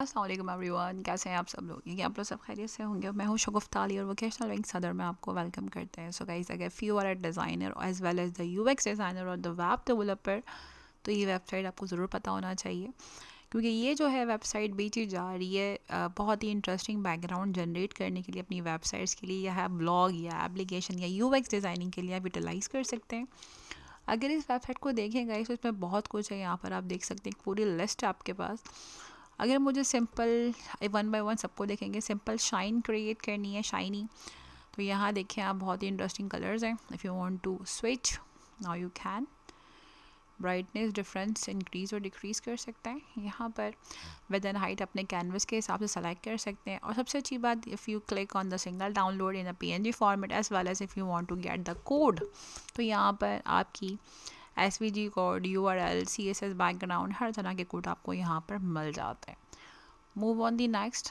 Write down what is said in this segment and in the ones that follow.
अस्सलाम वालेकुम एवरीवन, कैसे हैं आप सब लोग? ये आप लोग सब खैरियत से होंगे। मैं हूँ शगुफ्ता अली और वोकेशनल विंग सदर में आपको वेलकम करते हैं। सो गाइस, अगर few are a designer as well as the UX designer और द वेब डेवलपर, तो ये वेबसाइट आपको ज़रूर पता होना चाहिए, क्योंकि ये जो है वेबसाइट बेची जा रही है बहुत ही इंटरेस्टिंग बैकग्राउंड जनरेट करने के लिए अपनी वेबसाइट्स के लिए, या ब्लॉग या एप्लीकेशन या यूएक्स डिज़ाइनिंग के लिए आप यूटिलाइज़ कर सकते हैं। अगर इस वेबसाइट को देखेंगे तो इसमें बहुत कुछ है। यहाँ पर आप देख सकते हैं एक पूरी लिस्ट है आपके पास। अगर मुझे सिंपल वन बाय वन सबको देखेंगे, सिंपल शाइन क्रिएट करनी है, शाइनी, तो यहाँ देखें आप बहुत ही इंटरेस्टिंग कलर्स हैं। If you want to switch now you can. Brightness difference increase और डिक्रीज़ कर सकते हैं। यहाँ पर विद एंड हाइट अपने कैनवस के हिसाब से सेलेक्ट कर सकते हैं। और सबसे अच्छी बात, if you click on the single download in a PNG format as well as if you want to get the code, तो यहाँ पर आपकी SVG code, URL, CSS background, हर तरह के कोड आपको यहाँ पर मिल जाते हैं। Move on the next.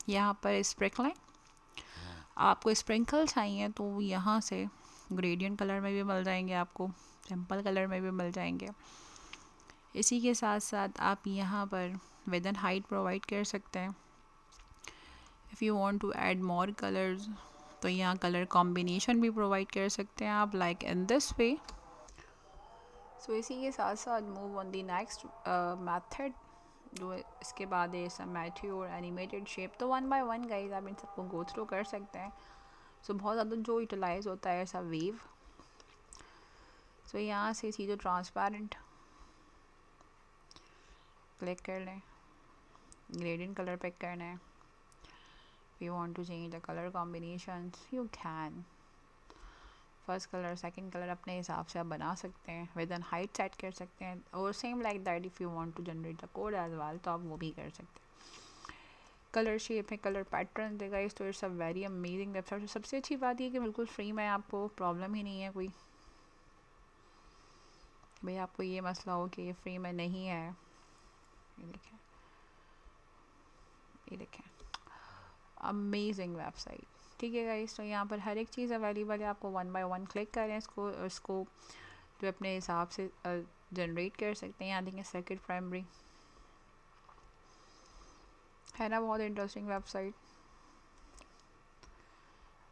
यहाँ पर स्प्रिंकलिंग, आपको स्प्रिंकल चाहिए तो यहाँ से ग्रेडियंट कलर में भी मिल जाएंगे, आपको सिंपल कलर में भी मिल जाएंगे। इसी के साथ साथ आप यहाँ पर विद एंड हाइट प्रोवाइड कर सकते हैं। If you want to add more colours, तो यहाँ कलर कॉम्बिनेशन भी प्रोवाइड कर सकते हैं आप, लाइक इन दिस वे। सो इसी के साथ साथ move on the next method, जो इसके बाद है मैट्योर एनिमेटेड शेप। तो वन बाय वन गाइस आप इन सबको गो थ्रू कर सकते हैं। सो बहुत ज़्यादा जो यूटिलाइज होता है ऐसा वेव। सो यहाँ से सीधे ट्रांसपेरेंट क्लिक कर लें, ग्रेडियंट कलर पिक करना है। You want to change the colour combinations, you can. First colour, second colour अपने हिसाब से आप बना सकते हैं। विद एन हाइट सेट कर सकते हैं, और same like that if you want to generate the code as well, तो आप वो भी कर सकते हैं। कलर शेप है, कलर पैटर्न देगा इस, तो it's a very amazing website. सबसे अच्छी बात ये कि बिल्कुल फ्री में, आपको प्रॉब्लम ही नहीं है कोई भाई आपको ये मसला हो कि ये फ्री में नहीं है। ये देखें, ये देखें, अमेजिंग वेबसाइट। ठीक है गाइस, तो यहाँ पर हर एक चीज़ अवेलेबल है। आपको वन बाय वन क्लिक करें इसको जो अपने हिसाब से जनरेट कर सकते हैं। यहाँ देखें सर्किट प्राइमरी है ना, बहुत इंटरेस्टिंग वेबसाइट।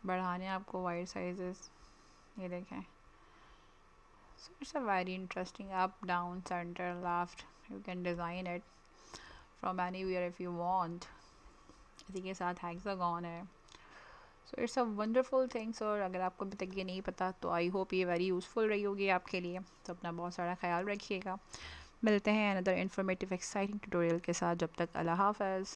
बढ़ाने आपको वाइड साइजेस, ये देखें। So it's a very interesting, up down centre left, you can design it from anywhere if you want. इसी के साथ हेक्सागन है। So it's a wonderful things. और अगर आपको अभी तक ये नहीं पता, तो आई होप ये वेरी यूज़फुल रही होगी आपके लिए। तो अपना बहुत सारा ख्याल रखिएगा। मिलते हैं अनदर इन्फॉर्मेटिव एक्साइटिंग ट्यूटोरियल के साथ। जब तक अल्लाह हाफ़िज़।